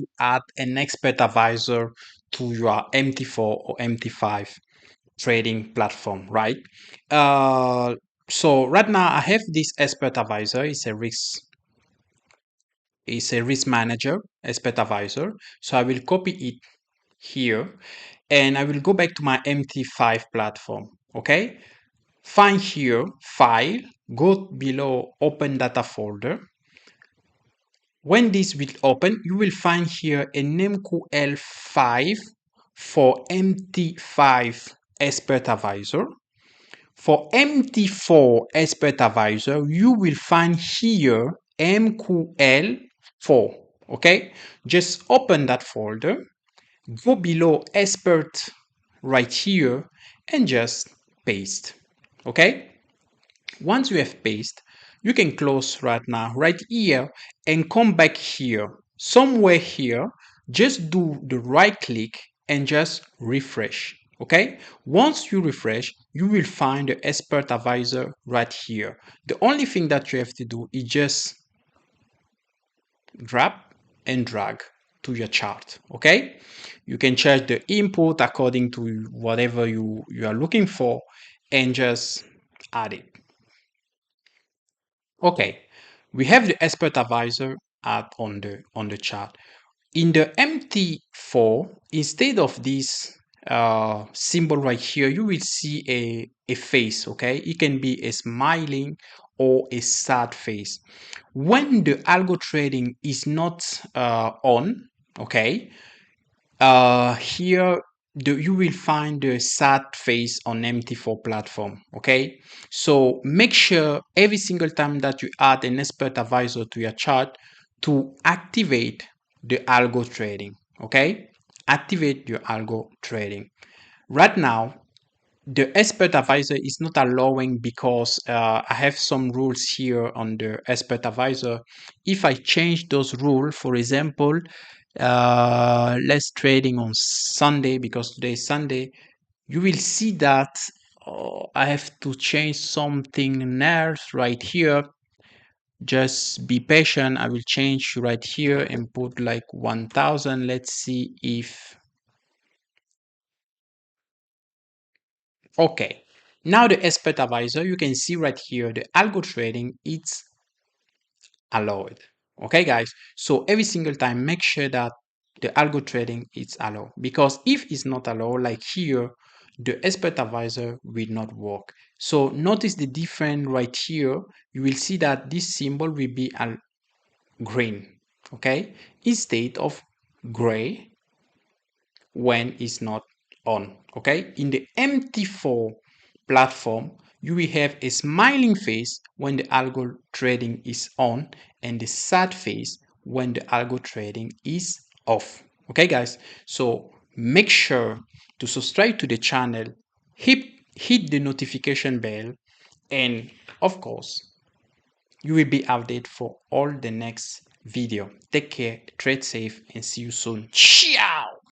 to add an expert advisor to your MT4 or MT5 trading platform, right? Uh, so right now I have this expert advisor. It's a risk manager, expert advisor. So I will copy it here and I will go back to my MT5 platform. Okay. Find here file, go below open data folder. When this will open, you will find here a MQL5 for MT5 expert advisor. For MT4 expert advisor, you will find here MQL4. Okay, just open that folder, go below expert right here, and just paste. Okay, once you have pasted, you can close right now, right here, and come back here. Somewhere here, just do the right click and just refresh. Okay, once you refresh, you will find the expert advisor right here. The only thing that you have to do is just grab and drag to your chart. Okay, you can change the input according to whatever you are looking for and just add it. Okay, we have the expert advisor at on the chart. In the MT4, instead of this symbol right here, you will see a face. Okay, it can be a smiling or a sad face. When the algo trading is not on, okay, here you will find the sad face on MT4 platform. Okay, so make sure every single time that you add an expert advisor to your chart to activate the algo trading. Okay, activate your algo trading. Right now the expert advisor is not allowing because I have some rules here on the expert advisor. If I change those rules, for example, let's trading on Sunday because today is Sunday, you will see that I have to change something else right here. Just be patient. I will change right here and put like 1000. Let's see if okay. Now the expert advisor, you can see right here, the algo trading, it's allowed. Okay, guys. So every single time, make sure that the algo trading is allowed because if it's not allowed, like here, the expert advisor will not work. So notice the difference right here. You will see that this symbol will be green, okay, instead of gray when it's not on. Okay, in the MT4 platform you will have a smiling face when the algo trading is on and the sad face when the algo trading is off. Okay guys, so make sure to subscribe to the channel, hit the notification bell, and of course you will be updated for all the next video. Take care, trade safe, and see you soon. Ciao.